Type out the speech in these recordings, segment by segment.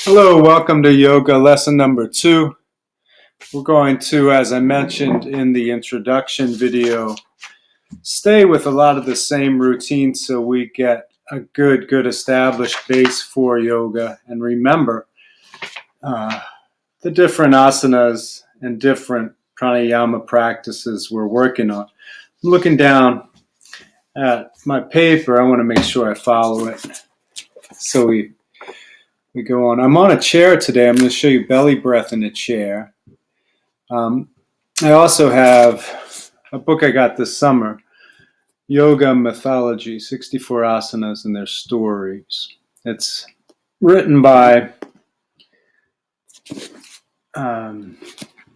Hello, welcome to yoga lesson number 2. We're going to, as I mentioned in the introduction video, stay with a lot of the same routines so we get a good established base for yoga. And remember the different asanas and different pranayama practices we're working on. I'm looking down at my paper. I want to make sure I follow it. So we go on. I'm on a chair today. I'm going to show you belly breath in a chair. I also have a book I got this summer, Yoga Mythology, 64 Asanas and Their Stories. It's written by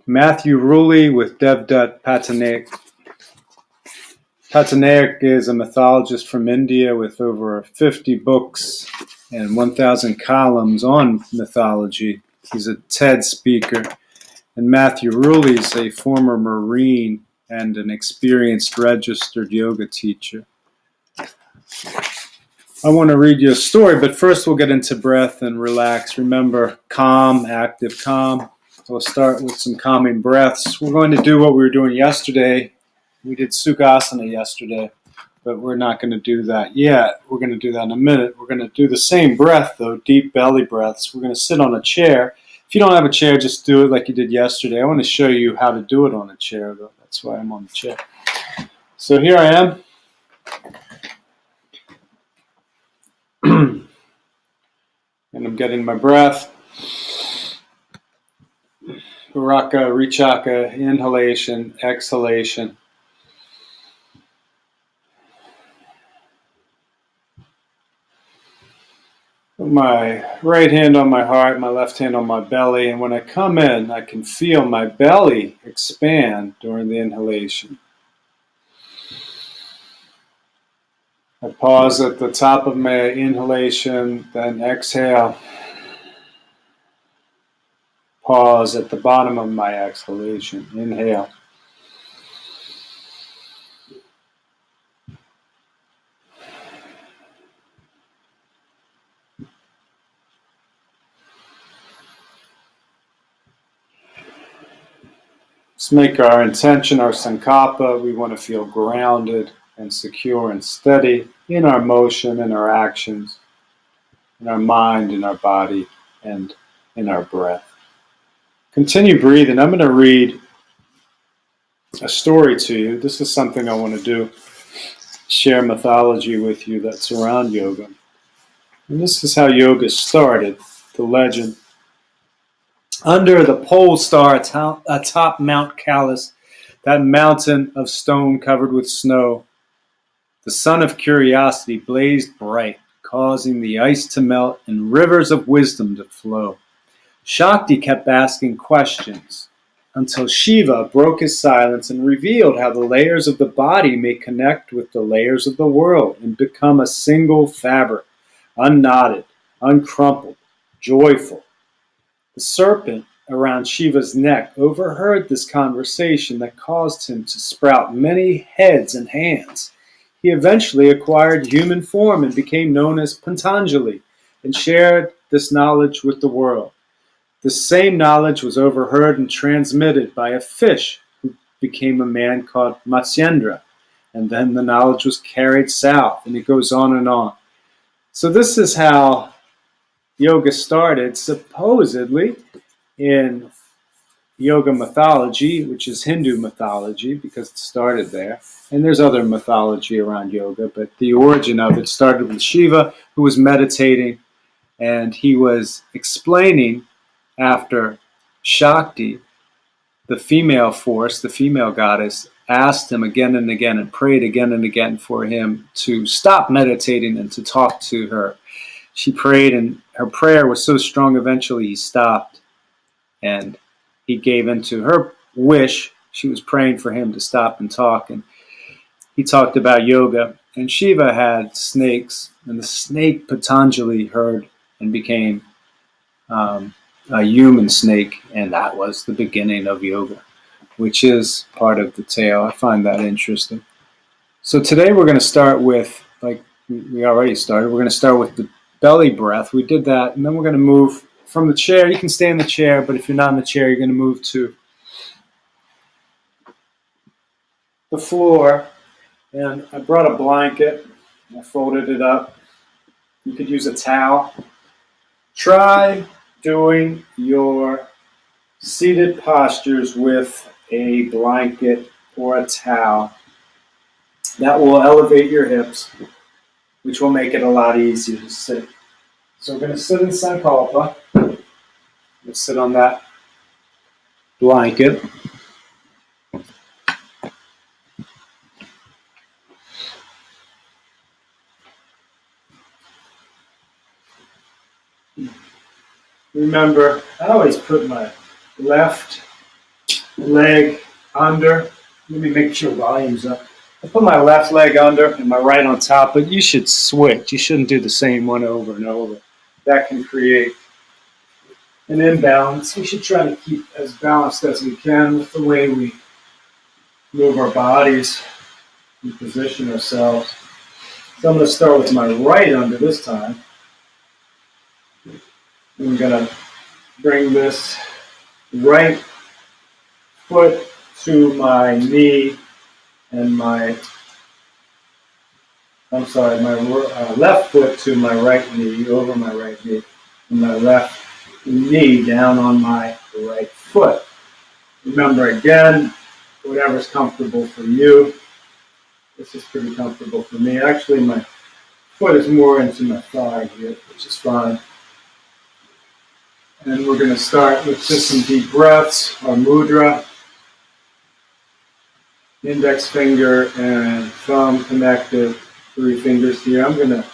Matthew Ruley with Devdutt Patnaik. Patnaik is a mythologist from India with over 50 books and 1,000 columns on mythology. He's a TED speaker. And Matthew Ruley is a former Marine and an experienced registered yoga teacher. I want to read you a story, but first we'll get into breath and relax. Remember, calm, active calm. So we'll start with some calming breaths. We're going to do what we were doing yesterday. We did Sukhasana yesterday, but we're not going to do that yet. We're going to do that in a minute. We're going to do the same breath, though, deep belly breaths. We're going to sit on a chair. If you don't have a chair, just do it like you did yesterday. I want to show you how to do it on a chair, though. That's why I'm on the chair. So here I am. And I'm getting my breath. Raka, Richaka, inhalation, exhalation. Put my right hand on my heart, my left hand on my belly, and when I come in, I can feel my belly expand during the inhalation. I pause at the top of my inhalation, then exhale. Pause at the bottom of my exhalation. Inhale. Let's make our intention, our sankalpa. We want to feel grounded and secure and steady in our motion, in our actions, in our mind, in our body, and in our breath. Continue breathing. I'm going to read a story to you. This is something I want to do. Share mythology with you that's around yoga. And this is how yoga started, the legend. Under the pole star atop Mount Callus, that mountain of stone covered with snow, the sun of curiosity blazed bright, causing the ice to melt and rivers of wisdom to flow. Shakti kept asking questions until Shiva broke his silence and revealed how the layers of the body may connect with the layers of the world and become a single fabric, unknotted, uncrumpled, joyful. The serpent around Shiva's neck overheard this conversation that caused him to sprout many heads and hands. He eventually acquired human form and became known as Patanjali and shared this knowledge with the world. The same knowledge was overheard and transmitted by a fish who became a man called Matsyendra. And then the knowledge was carried south, and it goes on and on. So this is how yoga started, supposedly, in yoga mythology, which is Hindu mythology, because it started there. And there's other mythology around yoga, but the origin of it started with Shiva, who was meditating, and he was explaining after Shakti, the female force, the female goddess, asked him again and again and prayed again and again for him to stop meditating and to talk to her. She prayed, and her prayer was so strong, eventually he stopped, and he gave in to her wish. She was praying for him to stop and talk, and he talked about yoga. And Shiva had snakes, and the snake Patanjali heard and became a human snake, and that was the beginning of yoga, which is part of the tale. I find that interesting. So today we're going to start with, like we already started, we're going to start with the belly breath. We did that, and then we're going to move from the chair, you can stay in the chair, but if you're not in the chair, you're going to move to the floor. And I brought a blanket. I folded it up. You could use a towel. Try doing your seated postures with a blanket or a towel. That will elevate your hips, which will make it a lot easier to sit. So we're going to sit in Sankalpa. We'll sit on that blanket. Remember, I always put my left leg under. Let me make sure volume's up. I put my left leg under and my right on top, but you should switch. You shouldn't do the same one over and over. That can create an imbalance. We should try to keep as balanced as we can with the way we move our bodies and position ourselves. So I'm going to start with my right under this time. I'm going to bring this right foot to my knee and my left foot to my right knee, over my right knee, and my left knee down on my right foot. Remember again, whatever's comfortable for you. This is pretty comfortable for me. Actually, my foot is more into my thigh here, which is fine. And we're going to start with just some deep breaths, our mudra. Index finger and thumb connected, 3 fingers here. I'm going to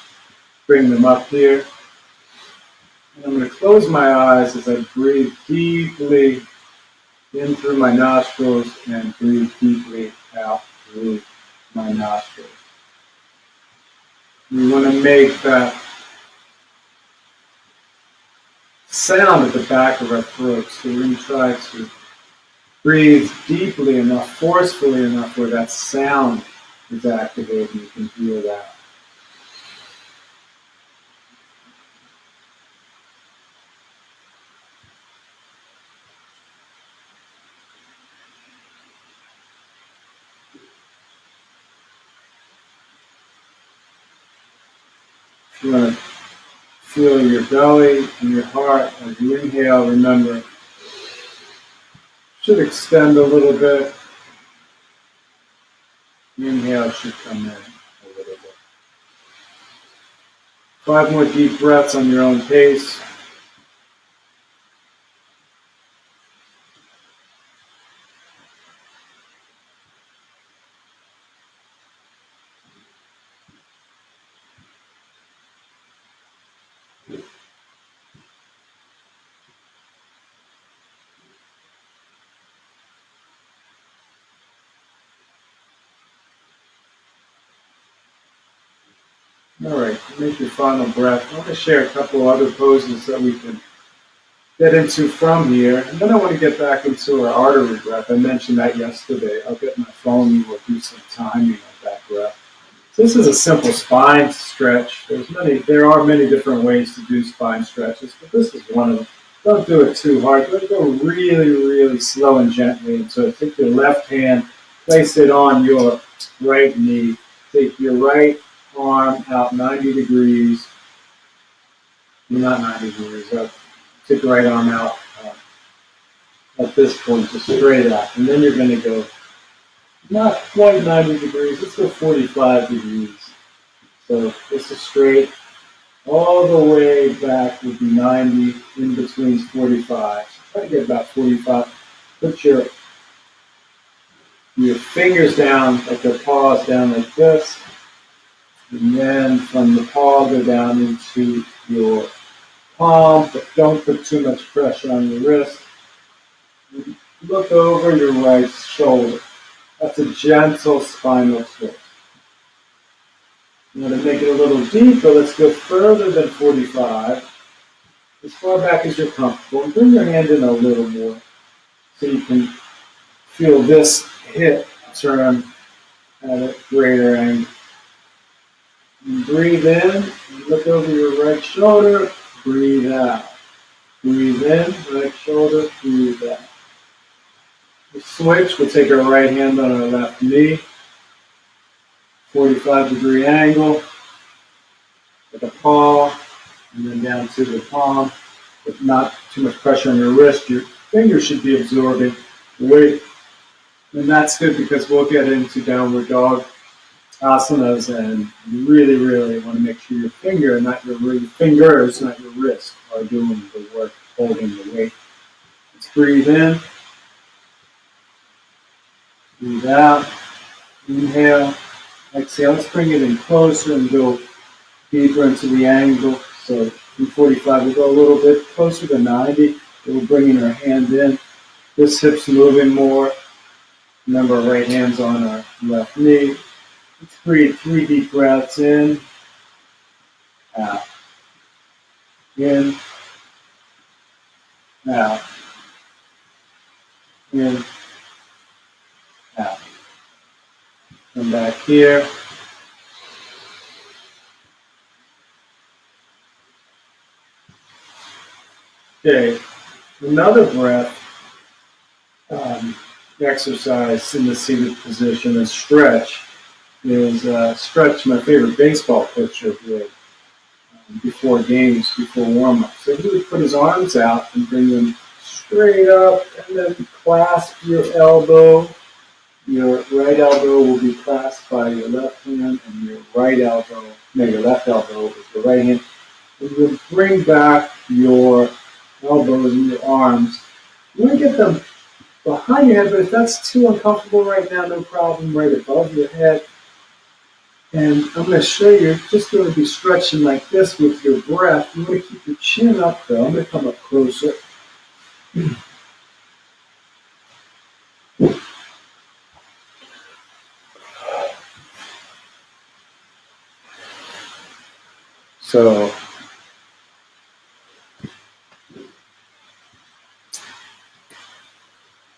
bring them up here. And I'm going to close my eyes as I breathe deeply in through my nostrils and breathe deeply out through my nostrils. We want to make that sound at the back of our throat. So we're going to try to breathe deeply enough, forcefully enough where that sound is activated. You can hear that. If you want to feel your belly and your heart as you inhale, remember, should extend a little bit. The inhale should come in a little bit. 5 more deep breaths on your own pace. All right, make your final breath. I want to share a couple other poses that we can get into from here. And then I want to get back into our artery breath. I mentioned that yesterday. I'll get my phone and we'll do some timing of that breath. So this is a simple spine stretch. There are many different ways to do spine stretches, but this is one of them. Don't do it too hard. Let's go really, really slow and gently. And so take your left hand, place it on your right knee. Take your right arm out 90 degrees. Not 90 degrees up. Take your right arm out at this point, just straight out. And then you're going to go not quite 90 degrees. Let's go 45 degrees. So this is straight. All the way back would be 90. In between is 45. So try to get about 45. Put your fingers down, like the paws down like this. And then from the paw, go down into your palm, but don't put too much pressure on your wrist. Look over your right shoulder. That's a gentle spinal twist. You want to make it a little deeper. Let's go further than 45. As far back as you're comfortable. And bring your hand in a little more so you can feel this hip turn at a greater angle. And breathe in, look over your right shoulder, breathe out. Breathe in, right shoulder, breathe out. We switch, we'll take our right hand on our left knee, 45-degree angle, with the palm, and then down to the palm, with not too much pressure on your wrist. Your fingers should be absorbing weight. And that's good because we'll get into downward dog asanas, and you really want to make sure your fingers, not your wrist, are doing the work, holding the weight. Let's breathe in, breathe out, inhale, exhale. Let's bring it in closer and go deeper into the angle. So from 45, we'll go a little bit closer to 90. We're bringing our hand in. This hip's moving more. Remember, our right hand's on our left knee. Let's breathe 3 deep breaths in, out, in, out, in, out. Come back here. Okay, another breath exercise in the seated position, a stretch, is stretch my favorite baseball pitcher would before games, before warm-up. So he would put his arms out and bring them straight up and then clasp your elbow. Your right elbow will be clasped by your left hand, and your your left elbow is the right hand. And you'll bring back your elbows and your arms. You want to get them behind your head, but if that's too uncomfortable right now, no problem, right above your head. And I'm going to show you, you're just going to be stretching like this with your breath. You want to keep your chin up though. I'm going to come up closer. So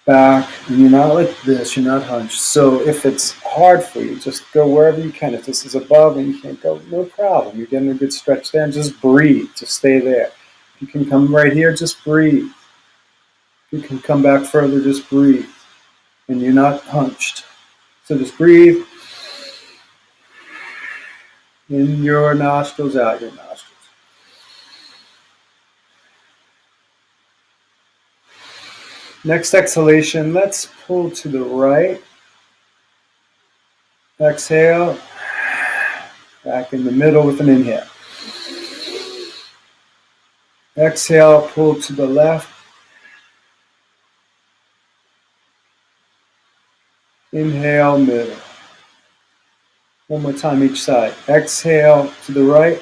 back, and you're not like this, you're not hunched. So if it's hard for you, just go wherever you can. If this is above and you can't go, no problem. You're getting a good stretch there, and just breathe. Just stay there. If you can come right here, just breathe. If you can come back further, just breathe. And you're not hunched. So just breathe in your nostrils, out your nostrils. Next exhalation, let's pull to the right. Exhale. Back in the middle with an inhale. Exhale, pull to the left. Inhale, middle. One more time each side. Exhale to the right.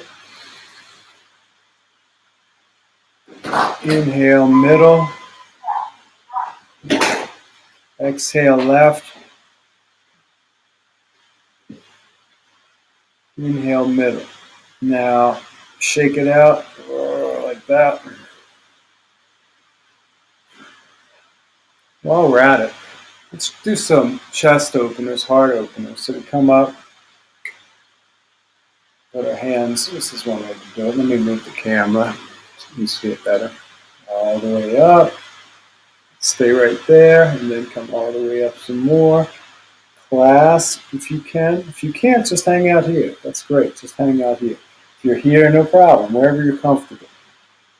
Inhale, middle. Exhale, left. Inhale, middle. Now, shake it out like that. While we're at it, let's do some chest openers, heart openers. So we come up, put our hands. This is one way to do it. Let me move the camera so you can see it better. All the way up. Stay right there, and then come all the way up some more. Clasp if you can. If you can't, just hang out here. That's great. Just hang out here. If you're here, no problem. Wherever you're comfortable.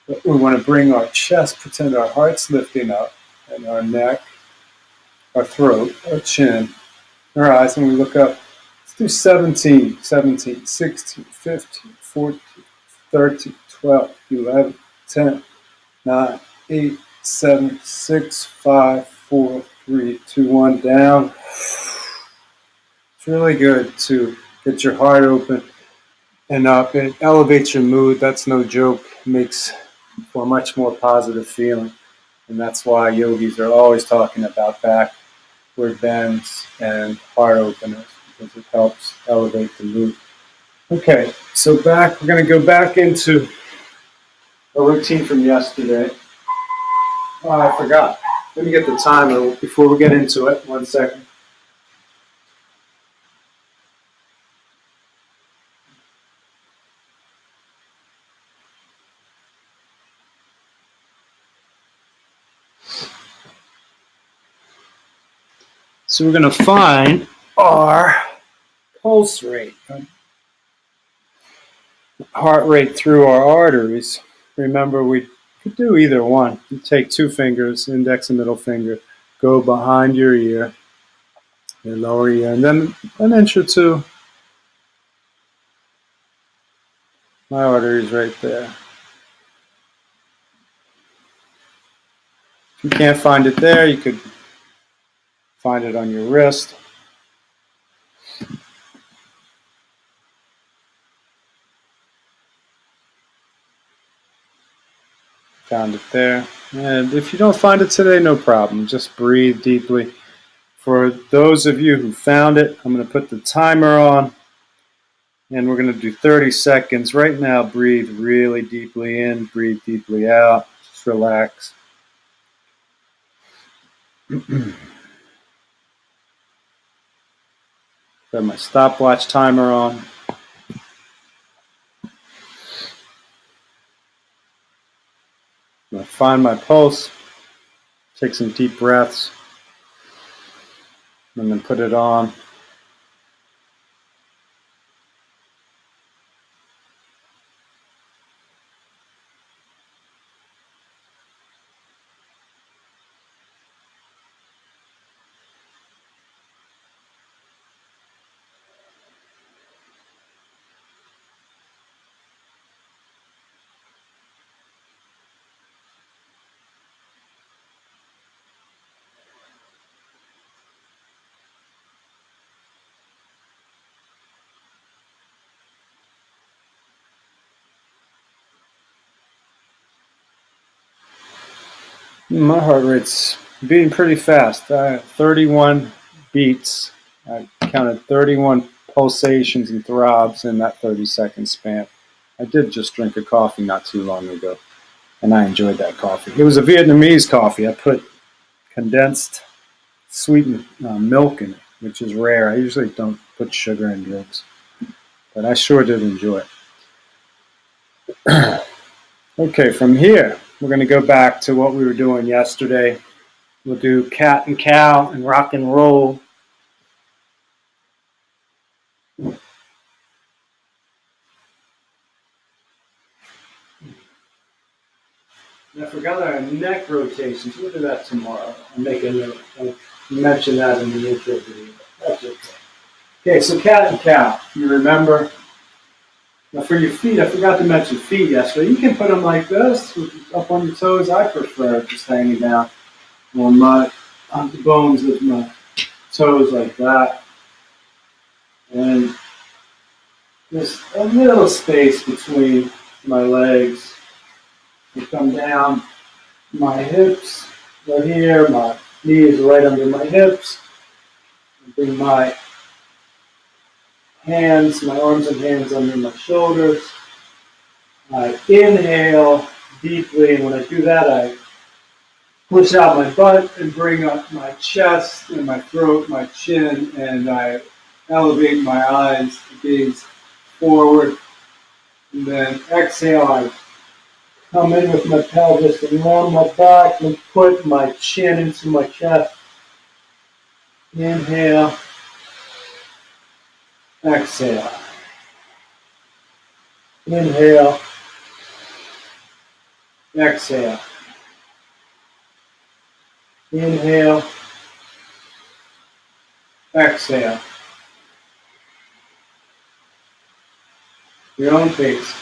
But we want to bring our chest, pretend our heart's lifting up, and our neck, our throat, our chin, our eyes, and we look up. Let's do 17, 16, 15, 14, 13, 12, 11, 10, 9, 8, 7, 6, 5, 4, 3, 2, 1, down. It's really good to get your heart open and up. It elevates your mood. That's no joke. It makes for a much more positive feeling. And that's why yogis are always talking about backward bends and heart openers, because it helps elevate the mood. Okay, so we're going to go back into a routine from yesterday. Oh, I forgot. Let me get the timer before we get into it. 1 second. So we're going to find our pulse rate, heart rate through our arteries. Remember, we could do either one. You take two fingers, index and middle finger, go behind your ear, your lower ear, and then an inch or two. My artery's right there. If you can't find it there, you could find it on your wrist. Found it there. And if you don't find it today, no problem. Just breathe deeply. For those of you who found it, I'm going to put the timer on. And we're going to do 30 seconds. Right now, breathe really deeply in, breathe deeply out. Just relax. Got my stopwatch timer on. I'm going to find my pulse. Take some deep breaths. And then put it on. My heart rate's beating pretty fast. 31 beats. I counted 31 pulsations and throbs in that 30-second span. I did just drink a coffee not too long ago, and I enjoyed that coffee. It was a Vietnamese coffee. I put condensed sweetened milk in it, which is rare. I usually don't put sugar in drinks, but I sure did enjoy it. Okay, from here, we're going to go back to what we were doing yesterday. We'll do cat and cow and rock and roll. And I forgot our neck rotations. We'll do that tomorrow. I'll make a note. I'll mention that in the intro video. That's okay. Okay, so cat and cow. You remember? Now for your feet, I forgot to mention feet yesterday. You can put them like this, up on your toes. I prefer just hanging down on the bones of my toes like that. And just a little space between my legs. You come down my hips right here, my knees right under my hips. Bring my arms and hands under my shoulders. I inhale deeply, and when I do that, I push out my butt and bring up my chest and my throat, my chin, and I elevate my eyes, gaze forward. And then exhale, I come in with my pelvis and round my back and put my chin into my chest. Inhale, exhale. Inhale, exhale. Inhale, exhale. Your own pace.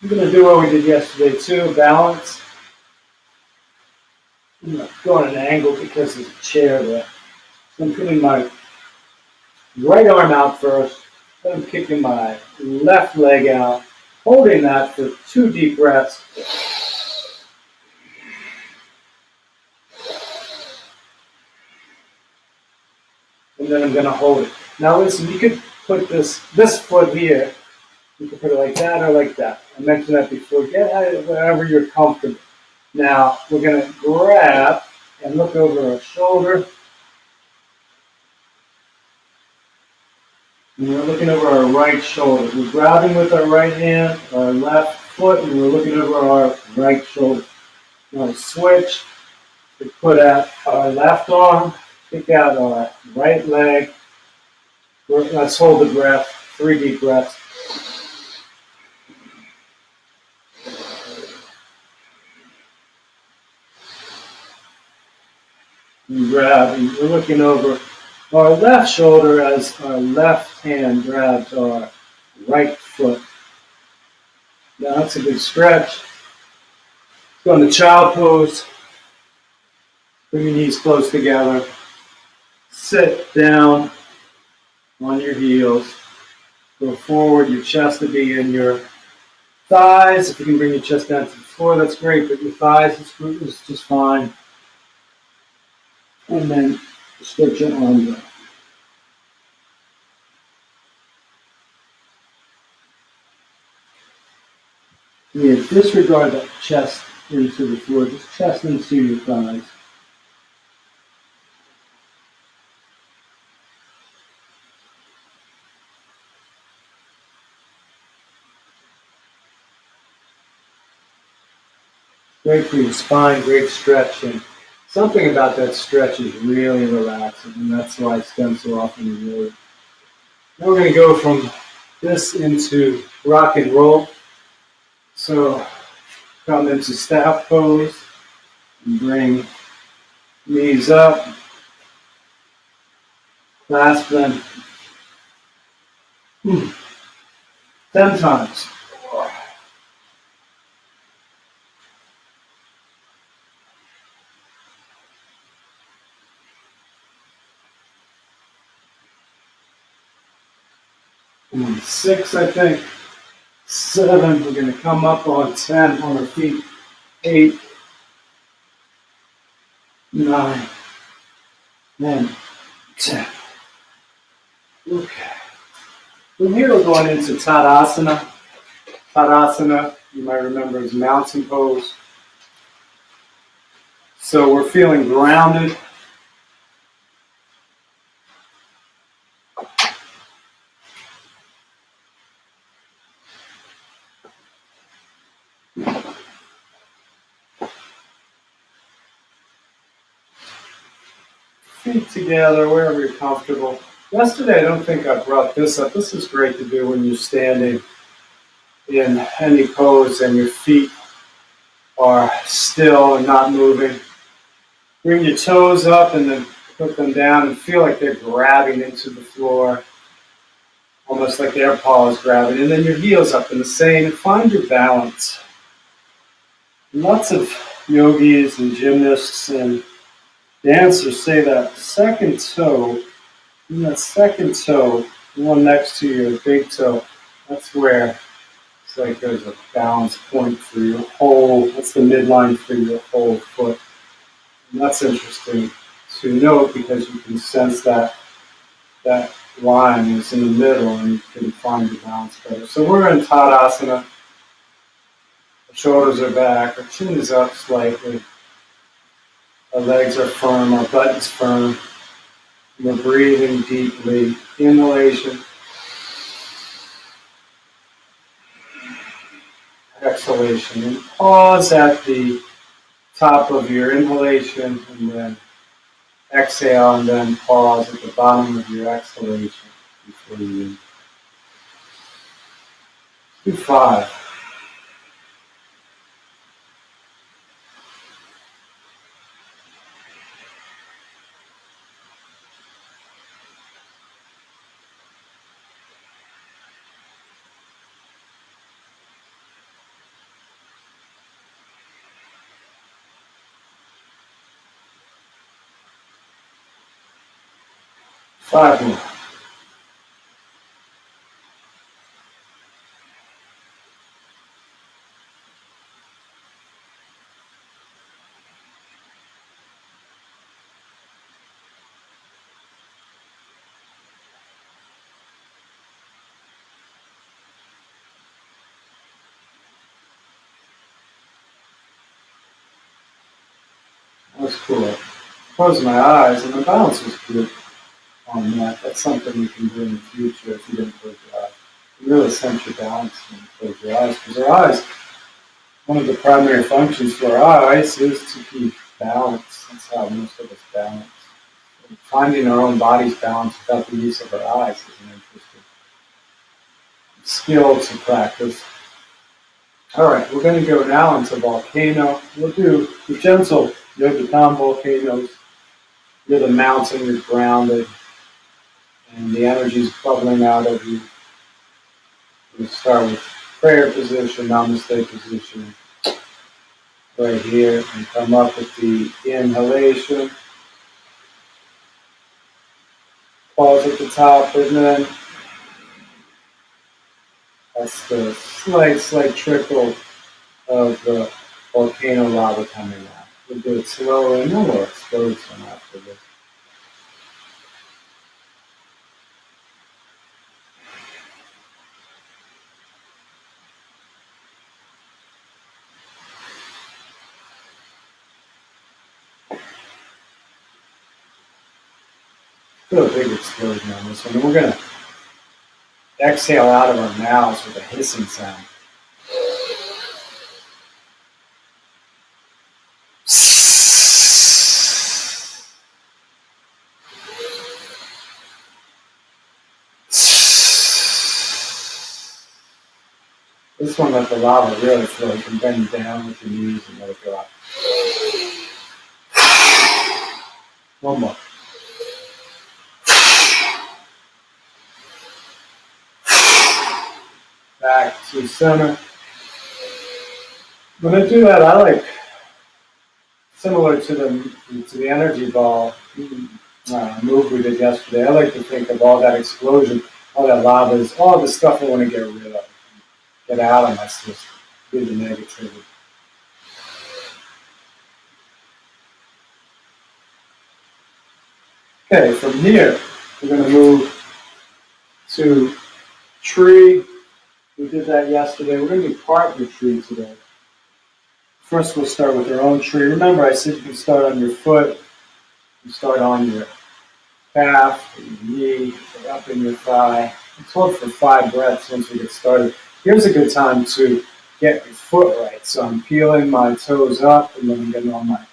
I'm going to do what we did yesterday too, balance. I'm going to go on an angle because there's a chair there. So I'm putting my right arm out first, then I'm kicking my left leg out, holding that for 2 deep breaths. And then I'm going to hold it. Now listen, you could put this foot here. You can put it like that or like that. I mentioned that before. Get it wherever you're comfortable. Now we're going to grab and look over our shoulder. And we're looking over our right shoulder. We're grabbing with our right hand, our left foot, and we're looking over our right shoulder. Now switch. We put out our left arm, kick out our right leg. Let's hold the breath. 3 deep breaths. And grab. And we're looking over our left shoulder as our left hand grabs our right foot. Now that's a good stretch. Go into child pose. Bring your knees close together. Sit down on your heels. Go forward. Your chest to be in your thighs. If you can bring your chest down to the floor, that's great. But your thighs is just fine. And then stretch your arms out. Yeah, disregard that chest into the floor. Just chest into your thighs. Great for your spine, great stretching. Something about that stretch is really relaxing, and that's why it's done so often in yoga. Now we're going to go from this into rock and roll. So come into staff pose and bring knees up, clasp them 10 times. And 6, I think. 7, we're going to come up on 10 on our feet. 8, 9, and 10. Okay. From here, we're going into Tadasana. Tadasana, you might remember, is mountain pose. So we're feeling grounded. Feet together, wherever you're comfortable. Yesterday, I don't think I brought this up. This is great to do when you're standing in any pose and your feet are still and not moving. Bring your toes up and then put them down and feel like they're grabbing into the floor, almost like their paws grabbing. And then your heels up in the same, and find your balance. Lots of yogis and gymnasts and dancers say that second toe, the one next to your big toe, that's where it's like there's a balance point for your whole, that's the midline for your whole foot. And that's interesting to note because you can sense that line is in the middle and you can find your balance better. So we're in Tadasana. Our shoulders are back, our chin is up slightly. Our legs are firm, our butt is firm. We're breathing deeply. Inhalation. Exhalation. And pause at the top of your inhalation and then exhale and then pause at the bottom of your exhalation before you do 5. 5 more. That was cool. Close my eyes and the balance was good. on that. That's something you can do in the future if you didn't close your eyes. You really sense your balance when you close your eyes. Because our eyes, one of the primary functions for our eyes is to keep balance. That's how most of us balance. And finding our own body's balance without the use of our eyes is an interesting skill to practice. All right, we're going to go now into volcano. We'll do the gentle yoga volcanoes. You're the mountain, you're grounded, and the energy's bubbling out of you. We'll start with prayer position, namaste position, right here, and come up with the inhalation. Pause at the top, and then that's the slight trickle of the volcano lava coming out. We'll do it slower and then we'll explode some after this. Do a big explosion on this one. And we're going to exhale out of our mouths with a hissing sound. This one, let the lava really flow. You can bend down with your knees and let it go out. One more. Back to center. When I do that, I like, similar to the energy ball move we did yesterday, I like to think of all that explosion, all that lava is all the stuff I want to get rid of, get out of my system, do the negativity. Okay, from here, we're going to move to tree. We did that yesterday. We're going to do partner tree today. First, we'll start with our own tree. Remember, I said you can start on your foot, you start on your calf, your knee, up in your thigh. Let's hold for 5 breaths once we get started. Here's a good time to get your foot right. So I'm peeling my toes up, and then I'm getting on my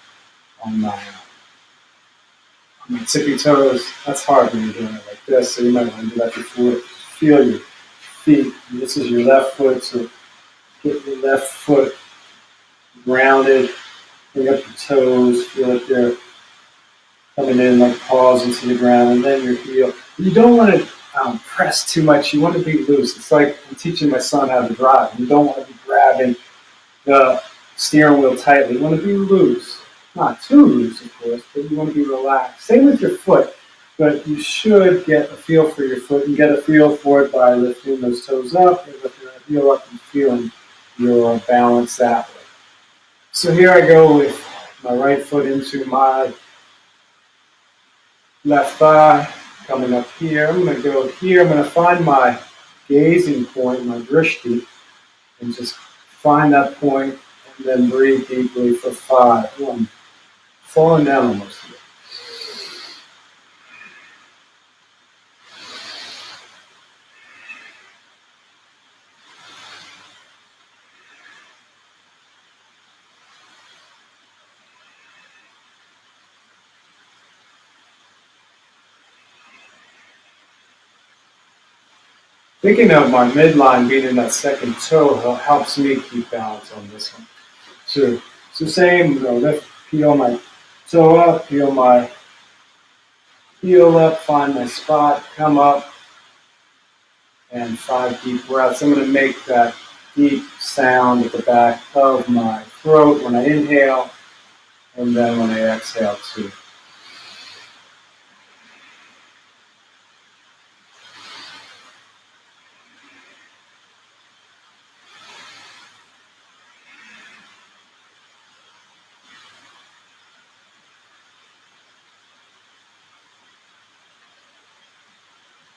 tippy toes. That's hard when you're doing it like this, so you might want to do that before. Feel your feet. This is your left foot, so get your left foot grounded. Bring up your toes. Feel like they're coming in like paws into the ground, and then your heel. You don't want to press too much. You want to be loose. It's like I'm teaching my son how to drive. You don't want to be grabbing the steering wheel tightly. You want to be loose. Not too loose, of course, but you want to be relaxed. Same with your foot, but you should get a feel for your foot and get a feel for it by lifting those toes up and lifting that heel up and feeling your balance that way. So here I go with my right foot into my left thigh, coming up here. I'm going to go here. I'm going to find my gazing point, my drishti, and just find that point and then breathe deeply for 5. I'm falling down almost here. Thinking of my midline being in that second toe helps me keep balance on this one too. So same, lift, peel my toe up, peel my heel up, find my spot, come up, and 5 deep breaths. I'm going to make that deep sound at the back of my throat when I inhale, and then when I exhale too.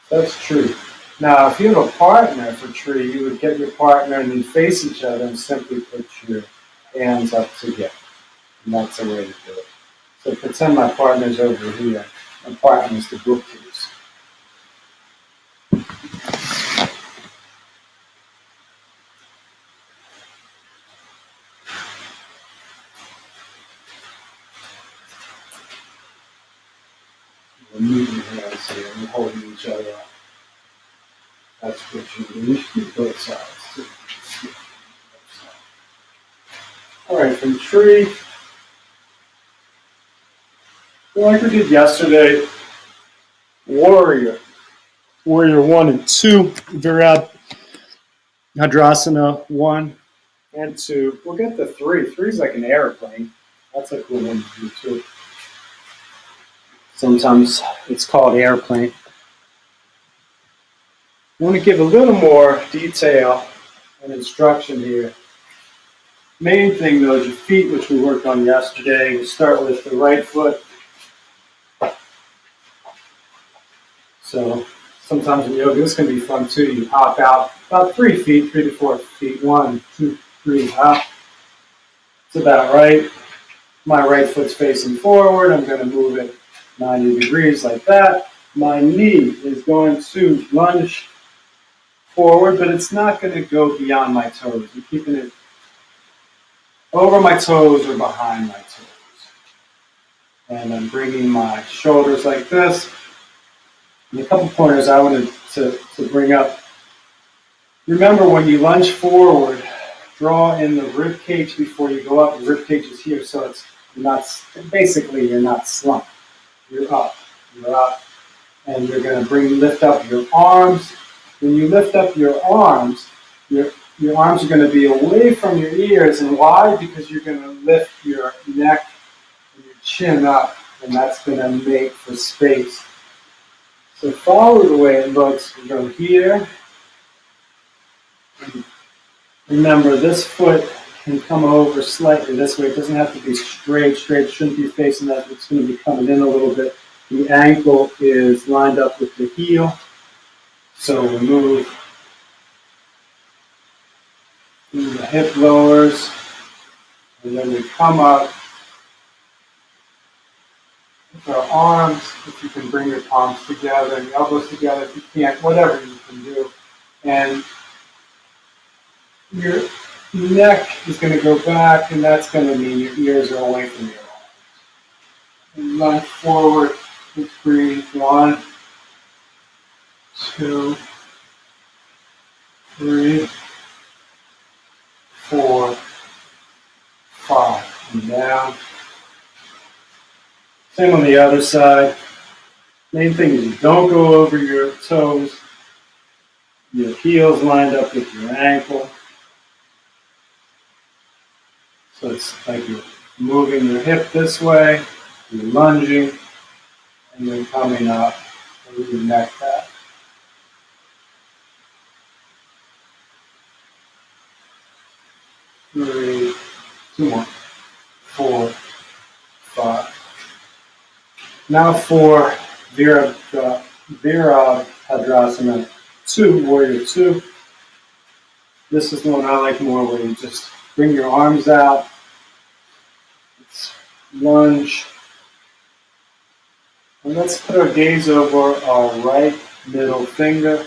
That's true. Now, if you have a partner for tree, you would get your partner and then face each other and simply put your hands up together. And that's a way to do it. So pretend my partner's over here. My partner's the bookcase. We're meeting hands here. We're holding each other up. That's what you need. Both sides. Too. All right, from tree, like we did yesterday, warrior. Warrior 1 and 2, Virabhadrasana 1 and 2. We'll get to 3. 3 is like an airplane. That's a cool one to do too. Sometimes it's called airplane. I want to give a little more detail and instruction here. Main thing though is your feet, which we worked on yesterday. We start with the right foot. So sometimes in yoga, this can be fun too. You hop out about 3 feet, 3 to 4 feet. 1, 2, 3, hop. It's about right. My right foot's facing forward. I'm going to move it 90 degrees like that. My knee is going to lunge forward, but it's not going to go beyond my toes. I'm keeping it over my toes or behind my toes. And I'm bringing my shoulders like this. And a couple pointers I wanted to bring up. Remember, when you lunge forward, draw in the rib cage before you go up. The rib cage is here, so you're not slumped. You're up, and you're going to lift up your arms. When you lift up your arms are going to be away from your ears, and why? Because you're going to lift your neck and your chin up, and that's going to make for space. So follow the way it looks. We go here. And remember, this foot can come over slightly this way. It doesn't have to be straight. Straight shouldn't be facing that. It's going to be coming in a little bit. The ankle is lined up with the heel. So we move through the hip lowers, and then we come up with our arms. If you can bring your palms together, and your elbows together. If you can't, whatever you can do. And your neck is going to go back, and that's going to mean your ears are away from your arms. And lunge forward. Let's breathe. 1, 2, 3, 4, 5. And down. Same on the other side. Main thing is you don't go over your toes. Your heels lined up with your ankle. So it's like you're moving your hip this way, you're lunging, and then coming up with your neck back. Three, 2 more, 4, 5. Now for Virabhadrasana 2, Warrior 2. This is the one I like more, where you just bring your arms out, lunge, and let's put our gaze over our right middle finger.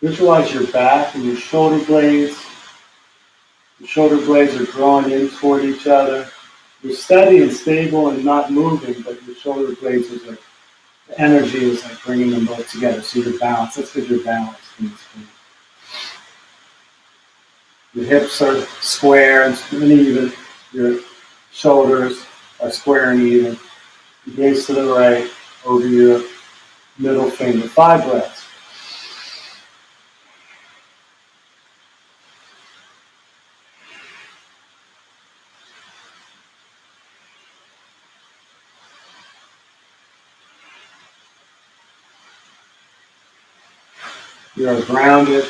Visualize your back and your shoulder blades. The shoulder blades are drawing in toward each other. You're steady and stable and not moving, but your shoulder blades are like, the energy is like bringing them both together. So you're balanced. That's because you're balanced in this point. Your hips are square and even. Your shoulders are square and even. You gaze to the right over your middle finger. 5 breaths. You are grounded.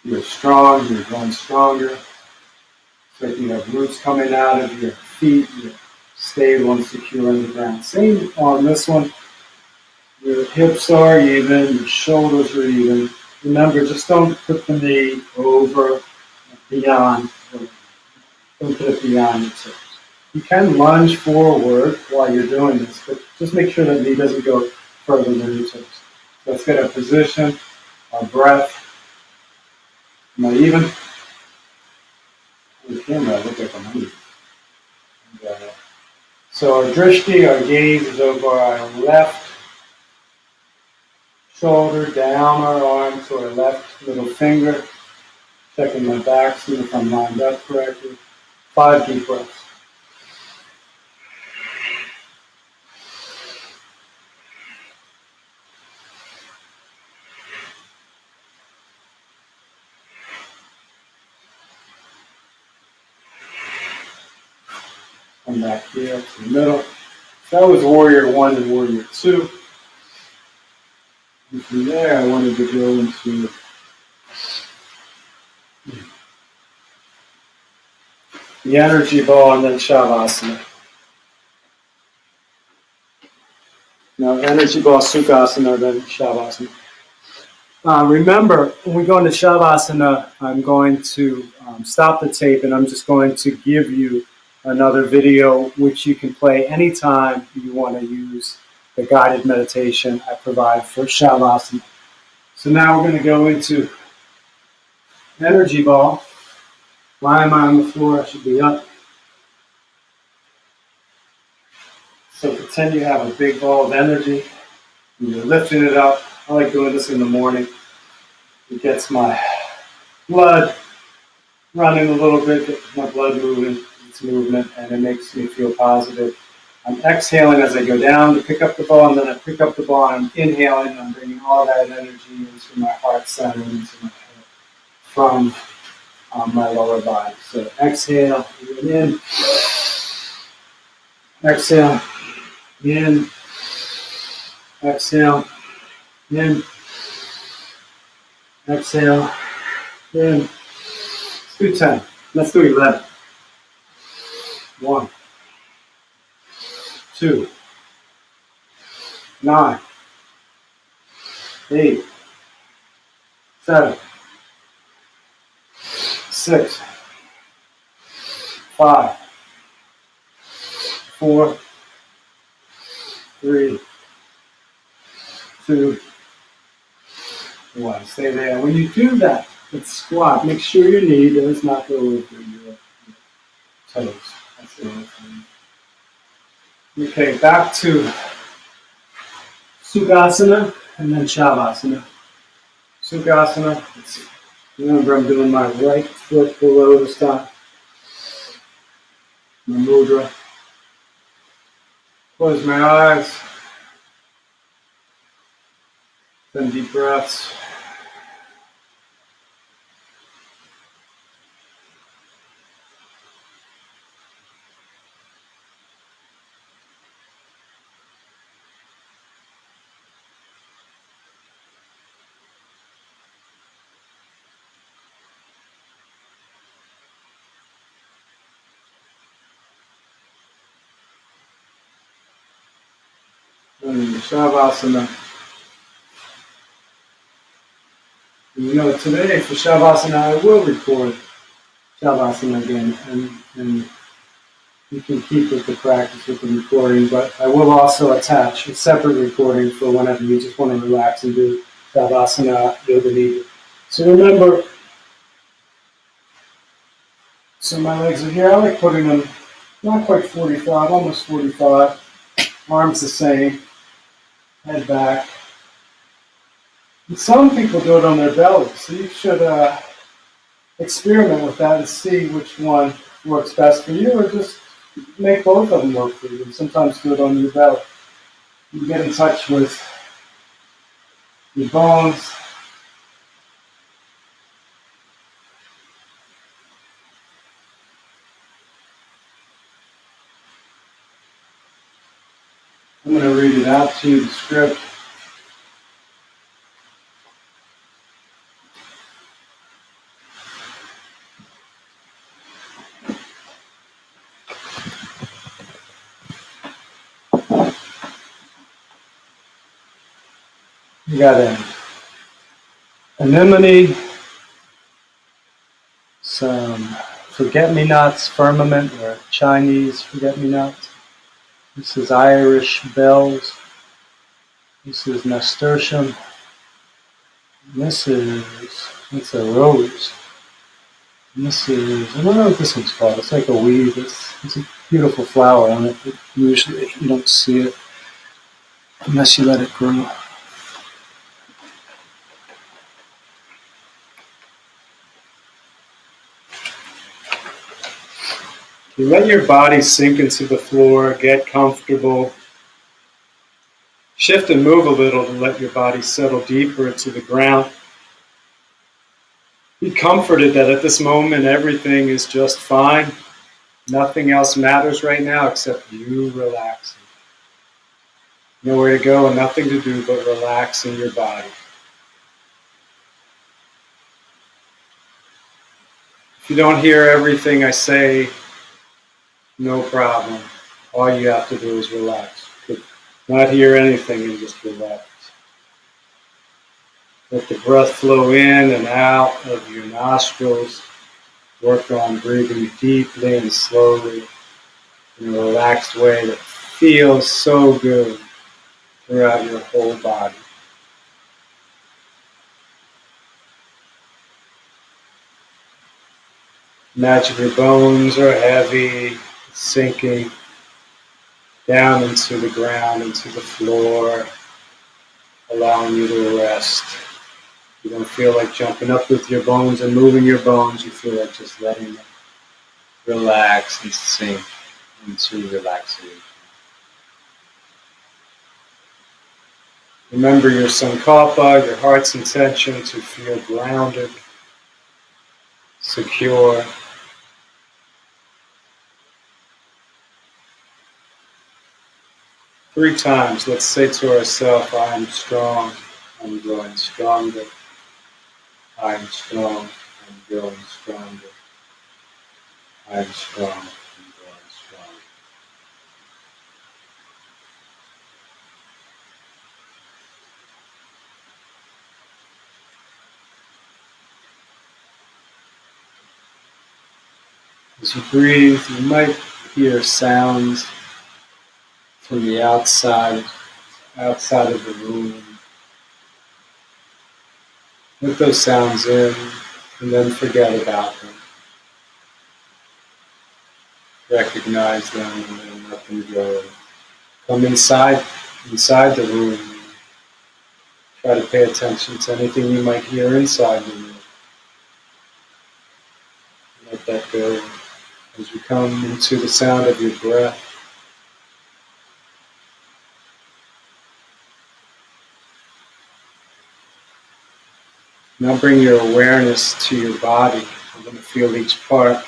You're strong. You're growing stronger. It's like you have roots coming out of your feet. You're stable and secure on the ground. Same on this one. Your hips are even. Your shoulders are even. Remember, just don't put the knee over, beyond. Don't put it beyond your toes. You can lunge forward while you're doing this, but just make sure that knee doesn't go further than your toes. So let's get a position, our breath. Am I even? On the camera, I look like I'm uneven. So our drishti, our gaze, is over our left shoulder, down our arm to our left little finger. Checking my back, seeing if I'm lined up correctly. 5 deep breaths. Come back here to the middle. So that was warrior 1 and warrior 2. And from there, I wanted to go into the energy ball and then shavasana. Now, energy ball, sukhasana, then shavasana. Remember, when we go into shavasana, I'm going to stop the tape and I'm just going to give you another video which you can play anytime you want to use the guided meditation I provide for shavasana. So now we're going to go into energy ball. Why am I on the floor? I should be up. So pretend you have a big ball of energy and you're lifting it up. I like doing this in the morning. It gets my blood running a little bit, gets my blood moving, it's movement, and it makes me feel positive. I'm exhaling as I go down to pick up the ball, and then I pick up the ball, and I'm inhaling, and I'm bringing all that energy into my heart center, into my head, from my lower body. So exhale, in, exhale, in, exhale, in, exhale, in. Let's do 10. Let's do 11. 1, 2, 9, 8, 7, 6, 5, 4, 3, 2, 1. Stay there. When you do that, let's squat. Make sure your knee does not go over your toes. That's the only thing. Okay, back to Sukhasana and then Shavasana. Sukhasana. Let's see. Remember, I'm doing my right foot below this time. My mudra. Close my eyes. 10 deep breaths. And Shavasana. And today for Shavasana, I will record Shavasana again, and you can keep with the practice with the recording, but I will also attach a separate recording for whenever you just want to relax and do Shavasana Yoga Nidra. So remember, so my legs are here. I like putting them not quite 45, almost 45. Arms the same, head back. And some people do it on their belly, so you should experiment with that and see which one works best for you, or just make both of them work for you. And sometimes do it on your belly. You get in touch with your bones. I'm going to read it out to you, the script. You got an anemone, some forget-me-nots, firmament, or Chinese forget-me-nots. This is Irish bells. This is nasturtium. And this is, it's a rose. And this is, I don't know what this one's called. It's like a weed. It's beautiful flower on it, but usually you don't see it unless you let it grow. You let your body sink into the floor, get comfortable. Shift and move a little to let your body settle deeper into the ground. Be comforted that at this moment everything is just fine. Nothing else matters right now except you relaxing. Nowhere to go and nothing to do but relax in your body. If you don't hear everything I say, no problem. All you have to do is relax. You could not hear anything and just relax. Let the breath flow in and out of your nostrils. Work on breathing deeply and slowly in a relaxed way that feels so good throughout your whole body. Imagine your bones are heavy, sinking down into the ground, into the floor, allowing you to rest. You don't feel like jumping up with your bones and moving your bones. You feel like just letting them relax and sink into relaxation. Remember your sankalpa, your heart's intention to feel grounded, secure. Three times, let's say to ourselves, I am strong, I'm growing stronger. I am strong, I'm growing stronger. I am strong, I'm growing stronger. As you breathe, you might hear sounds from the outside of the room. Let those sounds in and then forget about them. Recognize them and then let them go. Come inside the room. Try to pay attention to anything you might hear inside the room. Let that go as you come into the sound of your breath. Now bring your awareness to your body. I'm going to feel each part.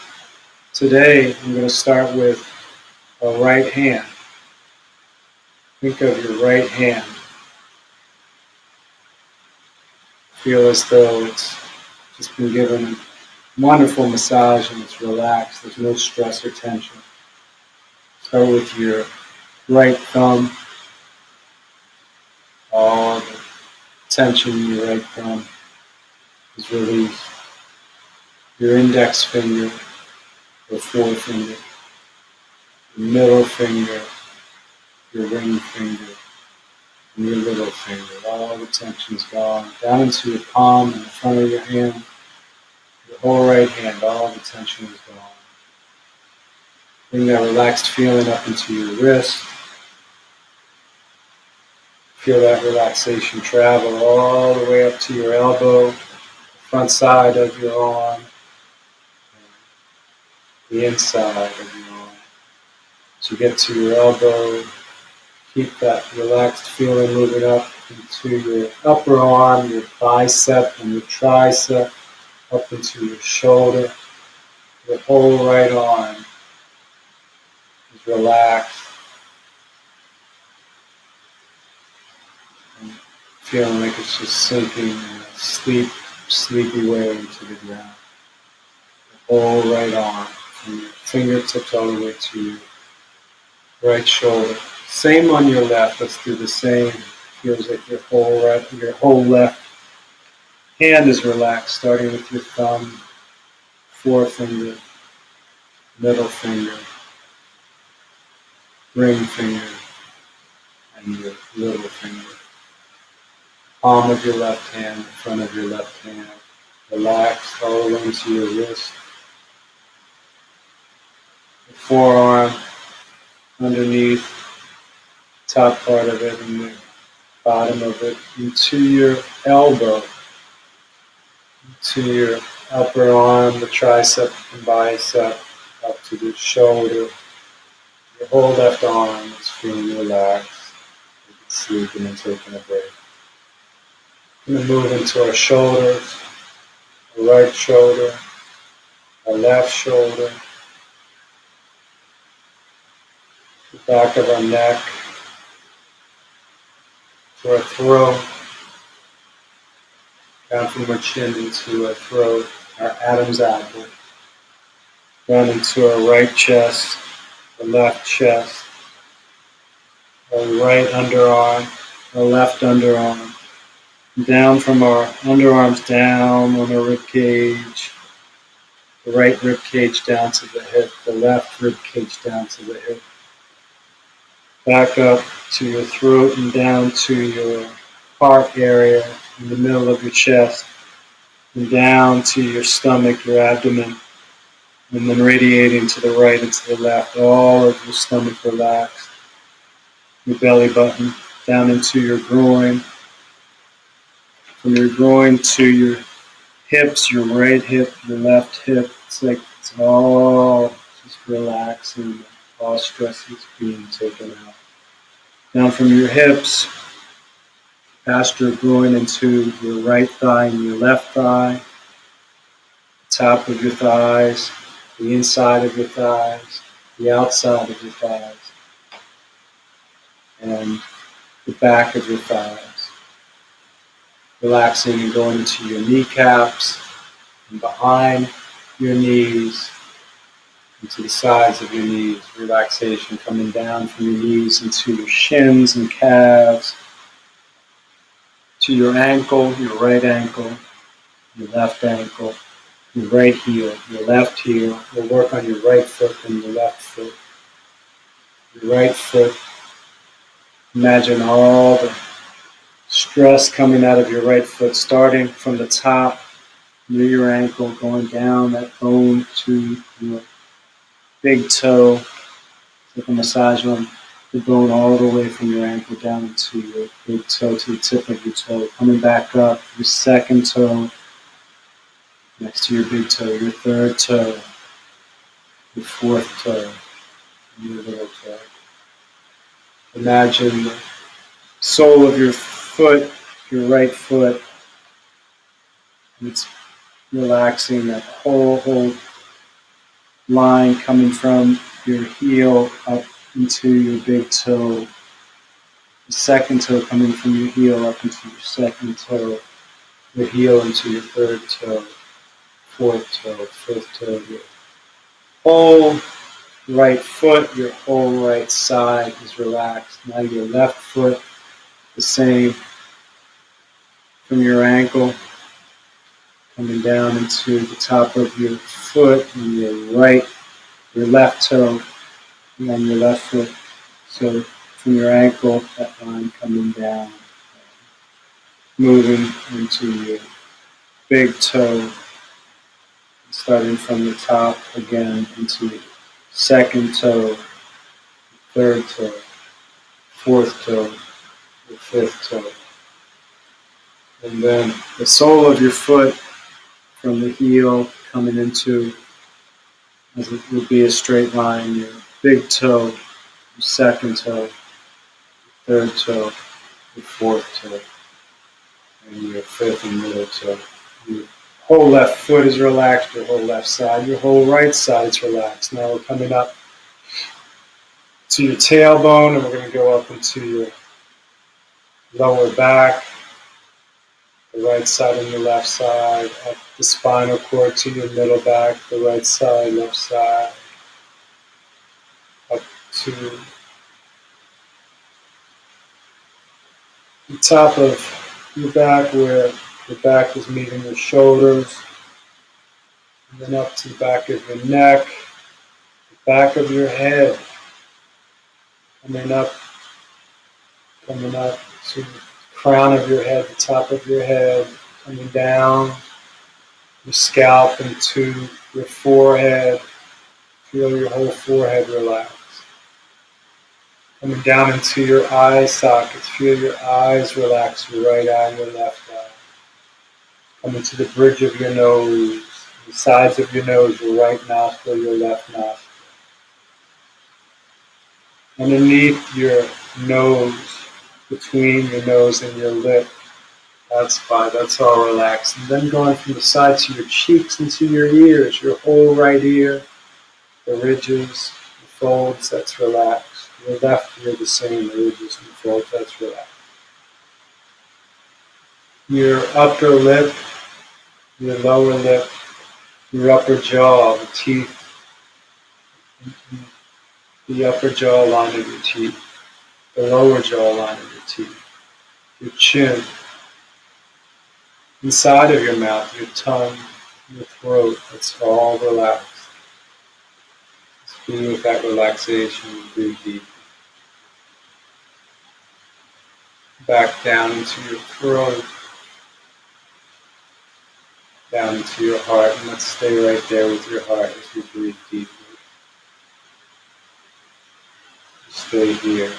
Today, I'm going to start with a right hand. Think of your right hand. Feel as though it's just been given a wonderful massage and it's relaxed. There's no stress or tension. Start with your right thumb. All the tension in your right thumb is released. Your index finger, your forefinger, your middle finger, your ring finger, and your little finger. All the tension's gone. Down into your palm and the front of your hand. Your whole right hand, all the tension is gone. Bring that relaxed feeling up into your wrist. Feel that relaxation travel all the way up to your elbow, the front side of your arm, the inside of your arm. As you get to your elbow, keep that relaxed feeling moving up into your upper arm, your bicep and your tricep, up into your shoulder. Your whole right arm is relaxed and feeling like it's just sinking in a sleepy way into the ground. The whole right arm, from your fingertips all the way to your right shoulder. Same on your left. Let's do the same. Feels like your whole left hand is relaxed, starting with your thumb, forefinger, middle finger, ring finger, and your little finger. Palm of your left hand, front of your left hand. Relax all the way into your wrist, your forearm, underneath, top part of it, and the bottom of it, into your elbow, to your upper arm, the tricep and bicep, up to the shoulder. Your whole left arm is feeling relaxed, sleeping and taking a break. We're going to move into our shoulders, our right shoulder, our left shoulder, the back of our neck, to our throat, down from our chin into our throat, our Adam's apple, down into our right chest, our left chest, our right underarm, our left underarm, down from our underarms down on our rib cage, the right rib cage down to the hip, the left rib cage down to the hip, back up to your throat and down to your heart area in the middle of your chest, and down to your stomach, your abdomen, and then radiating to the right and to the left, all of your stomach relaxed, your belly button, down into your groin, from your groin to your hips, your right hip, your left hip. It's like it's all just relaxing, all stress is being taken out. Down from your hips, past your groin into your right thigh and your left thigh, top of your thighs, the inside of your thighs, the outside of your thighs, and the back of your thighs. Relaxing and going into your kneecaps and behind your knees and to the sides of your knees. Relaxation coming down from your knees into your shins and calves, to your ankle, your right ankle, your left ankle, your right heel, your left heel. We'll work on your right foot and your left foot. Your right foot, imagine all the stress coming out of your right foot, starting from the top near your ankle, going down that bone to your big toe. It's like a massage on the bone all the way from your ankle down to your big toe, to the tip of your toe. Coming back up, your second toe next to your big toe, your third toe, your fourth toe, and your little toe. Imagine the sole of your foot, your right foot, and it's relaxing that whole line coming from your heel up into your big toe, the second toe coming from your heel up into your second toe, your heel into your third toe, fourth toe, fifth toe, your whole right foot, your whole right side is relaxed. Now your left foot, the same, from your ankle, coming down into the top of your foot and your left toe, and then your left foot. So from your ankle, that line coming down, moving into your big toe, starting from the top again into your second toe, third toe, fourth toe, your fifth toe. And then the sole of your foot from the heel coming into, as it would be a straight line, your big toe, your second toe, third toe, your fourth toe, and your fifth and middle toe. Your whole left foot is relaxed, your whole left side, your whole right side is relaxed. Now we're coming up to your tailbone, and we're going to go up into your lower back, the right side and the left side, up the spinal cord to your middle back, the right side, left side, up to the top of your back where your back is meeting your shoulders, and then up to the back of your neck, the back of your head, coming up to the crown of your head, the top of your head, coming down your scalp into your forehead. Feel your whole forehead relax. Coming down into your eye sockets, feel your eyes relax, your right eye, your left eye. Coming to the bridge of your nose, the sides of your nose, your right nostril, your left nostril. Underneath your nose, between your nose and your lip, that spot, that's all relaxed. And then going from the sides of your cheeks into your ears, your whole right ear, the ridges, the folds, that's relaxed. Your left ear, the same, the ridges and the folds, that's relaxed. Your upper lip, your lower lip, your upper jaw, the teeth, the upper jawline of your teeth, the lower jawline of your teeth, your chin, inside of your mouth, your tongue, your throat, it's all relaxed. Just be with that relaxation, breathe deep. Back down into your throat, down into your heart, and let's stay right there with your heart as you breathe deeply. Stay here.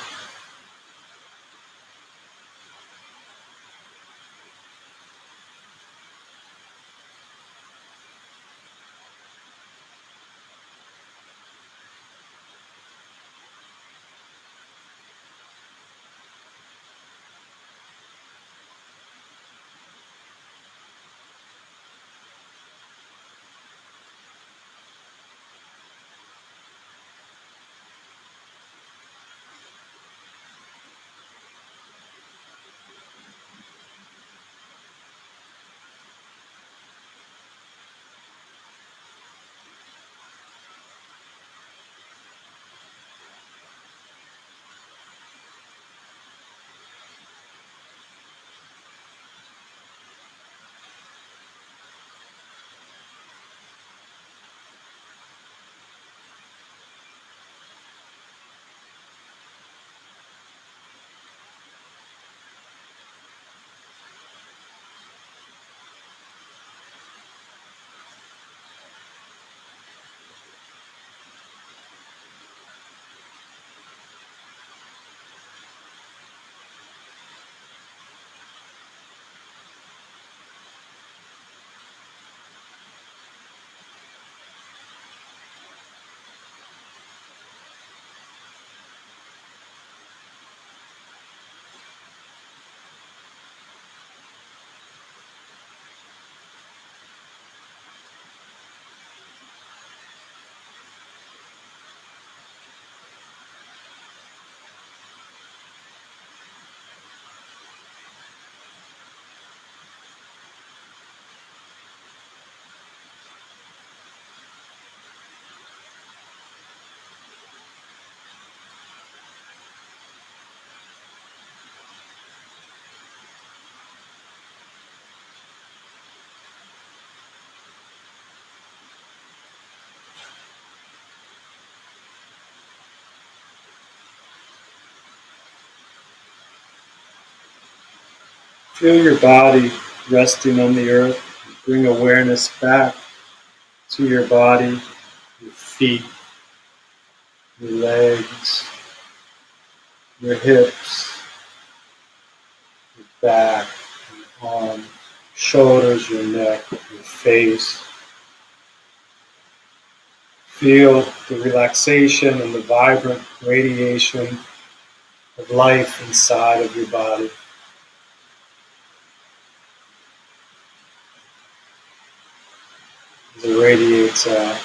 Feel your body resting on the earth. Bring awareness back to your body, your feet, your legs, your hips, your back, your arms, shoulders, your neck, your face. Feel the relaxation and the vibrant radiation of life inside of your body. As it radiates out.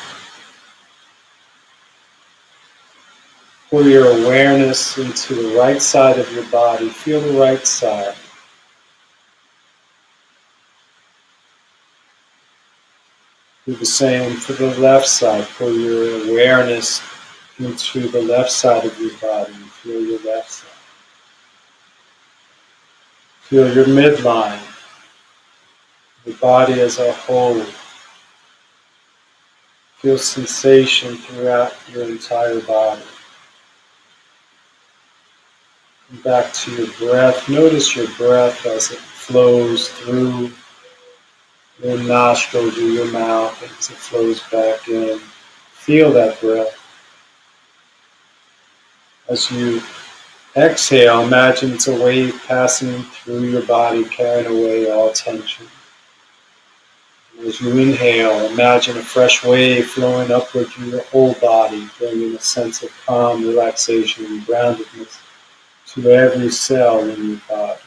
Pull your awareness into the right side of your body. Feel the right side. Do the same for the left side. Pull your awareness into the left side of your body. Feel your left side. Feel your midline, the body as a whole. Feel sensation throughout your entire body. And back to your breath. Notice your breath as it flows through your nostrils, through your mouth, as it flows back in. Feel that breath as you Exhale, imagine it's a wave passing through your body, carrying away all tension. As you inhale, imagine a fresh wave flowing upward through your whole body, bringing a sense of calm, relaxation, and groundedness to every cell in your body.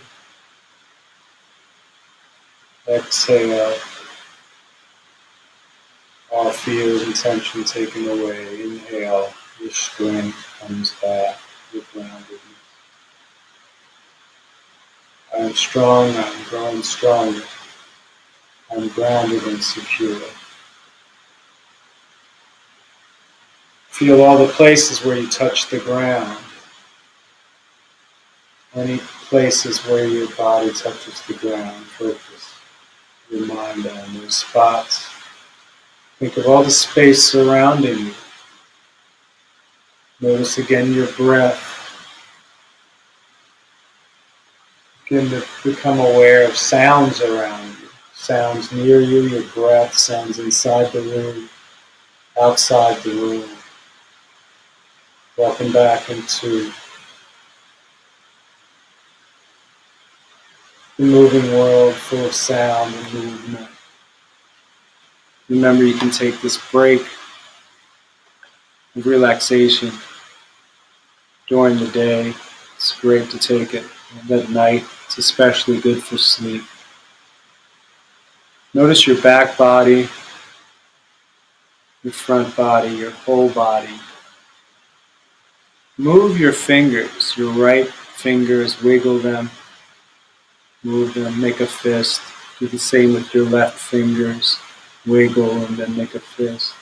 Exhale, all fears and tension taken away. Inhale, your strength comes back, your groundedness. I am strong, I am growing stronger. I am grounded and secure. Feel all the places where you touch the ground. Any places where your body touches the ground. Focus your mind on those spots. Think of all the space surrounding you. Notice again your breath. Begin to become aware of sounds around you. Sounds near you, your breath, sounds inside the room, outside the room. Welcome back into the moving world full of sound and movement. Remember, you can take this break of relaxation during the day. It's great to take it. And at night, it's especially good for sleep. Notice your back body, your front body, your whole body. Move your fingers, your right fingers, wiggle them, move them, make a fist. Do the same with your left fingers, wiggle and then make a fist.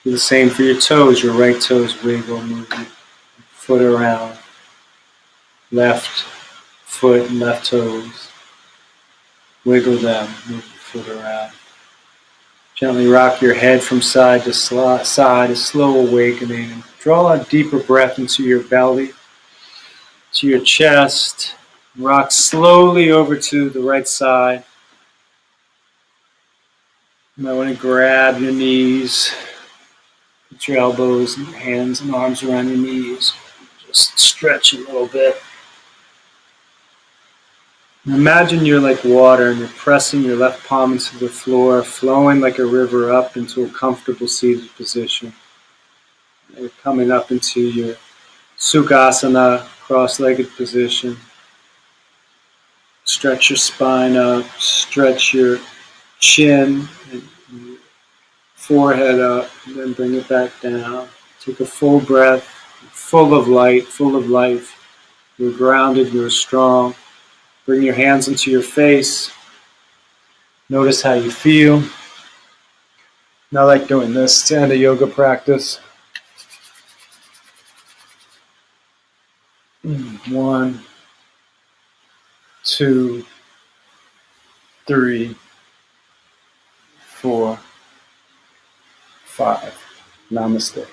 Do the same for your toes, your right toes, wiggle, move your foot around, left foot and left toes. Wiggle them, move your foot around. Gently rock your head from side to side, a slow awakening. Draw a deeper breath into your belly, to your chest. Rock slowly over to the right side. You might want to grab your knees, put your elbows and your hands and arms around your knees. Just stretch a little bit. Imagine you're like water and you're pressing your left palm into the floor, flowing like a river up into a comfortable seated position. You're coming up into your Sukhasana, cross-legged position. Stretch your spine up, stretch your chin and your forehead up, and then bring it back down. Take a full breath, full of light, full of life. You're grounded, you're strong. Bring your hands into your face. Notice how you feel. Not like doing this to end a yoga practice. 1, 2, 3, 4, 5. Namaste.